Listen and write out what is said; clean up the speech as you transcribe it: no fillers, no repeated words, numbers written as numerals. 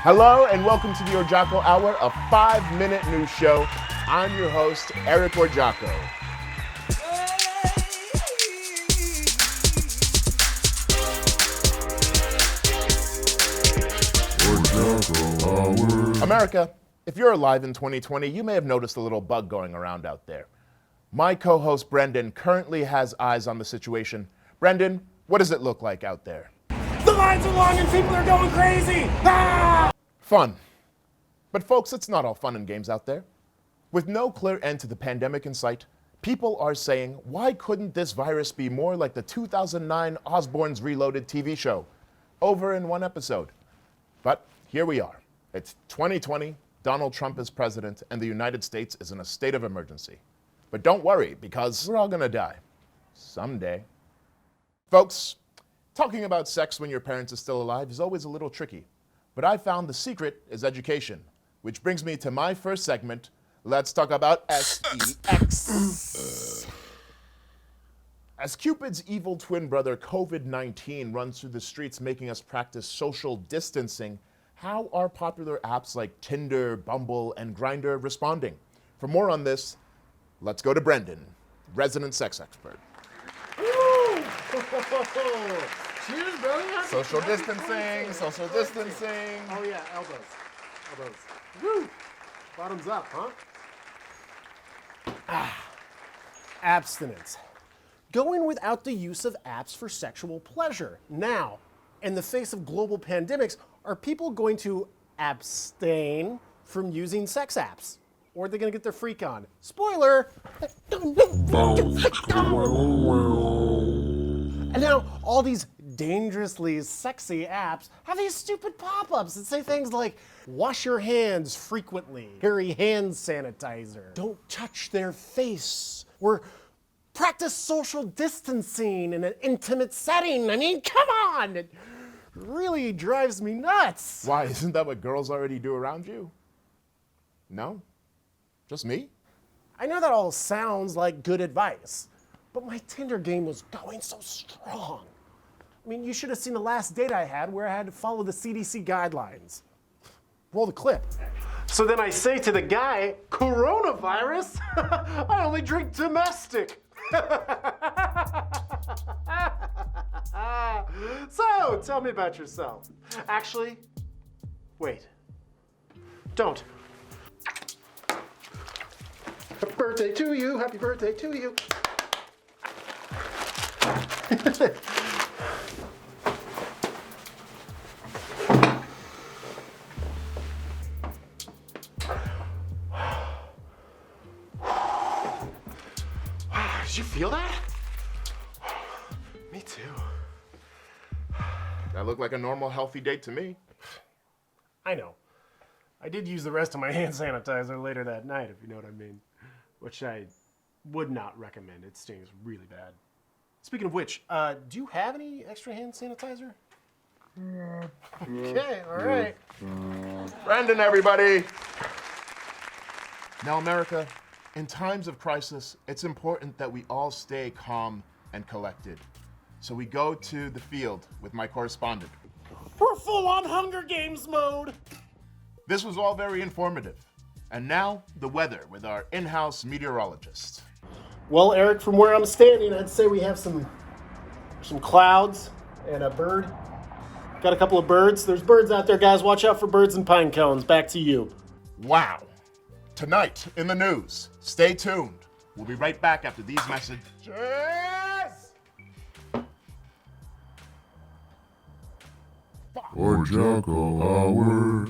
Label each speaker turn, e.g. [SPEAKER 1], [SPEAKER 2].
[SPEAKER 1] Hello and welcome to the Orjiako Hour, a 5-minute news show. I'm your host, Eric Orjiako. America, if you're alive in 2020, you may have noticed a little bug going around out there. My co-host Brendan currently has eyes on the situation. Brendan, what does it look like out there?
[SPEAKER 2] The lines are long and people are going crazy! Ah!
[SPEAKER 1] Fun. But folks, it's not all fun and games out there. With no clear end to the pandemic in sight, people are saying, why couldn't this virus be more like the 2009 Osborne's Reloaded TV show? Over in one episode. But here we are. It's 2020, Donald Trump is president, and the United States is in a state of emergency. But don't worry, because we're all gonna die. Someday. Folks, talking about sex when your parents are still alive is always a little tricky. But I found the secret is education. Which brings me to my first segment. Let's talk about sex. As Cupid's evil twin brother COVID-19 runs through the streets making us practice social distancing, how are popular apps like Tinder, Bumble, and Grindr responding? For more on this, let's go to Brendan, resident sex expert.
[SPEAKER 2] Woo! Cheers, brother.
[SPEAKER 1] Social distancing.
[SPEAKER 2] Oh yeah, elbows. Woo! Bottoms up, huh? Abstinence. Going without the use of apps for sexual pleasure. Now, in the face of global pandemics, are people going to abstain from using sex apps? Or are they going to get their freak on? Spoiler! And now, all these dangerously sexy apps have these stupid pop-ups that say things like, wash your hands frequently, carry hand sanitizer, don't touch their face, or practice social distancing in an intimate setting. I mean, come on! It really drives me nuts.
[SPEAKER 1] Why, isn't that what girls already do around you? No? Just me?
[SPEAKER 2] I know that all sounds like good advice, but my Tinder game was going so strong. I mean, you should have seen the last date I had where I had to follow the CDC guidelines. Roll the clip. So then I say to the guy, coronavirus? I only drink domestic. So, tell me about yourself. Actually, wait. Don't. Happy birthday to you, happy birthday to you. Did you feel that? Me too.
[SPEAKER 1] That looked like a normal, healthy date to me.
[SPEAKER 2] I know. I did use the rest of my hand sanitizer later that night, if you know what I mean. Which I would not recommend. It stings really bad. Speaking of which, do you have any extra hand sanitizer? Okay, all right.
[SPEAKER 1] Brendan, everybody! Now, America, in times of crisis, it's important that we all stay calm and collected. So we go to the field with my correspondent.
[SPEAKER 2] We're full on Hunger Games mode!
[SPEAKER 1] This was all very informative. And now, the weather with our in-house meteorologist.
[SPEAKER 2] Well, Eric, from where I'm standing, I'd say we have some clouds and a bird. Got a couple of birds. There's birds out there, guys. Watch out for birds and pine cones. Back to you.
[SPEAKER 1] Wow. Tonight in the news. Stay tuned. We'll be right back after these messages.
[SPEAKER 3] Orjiako Hour.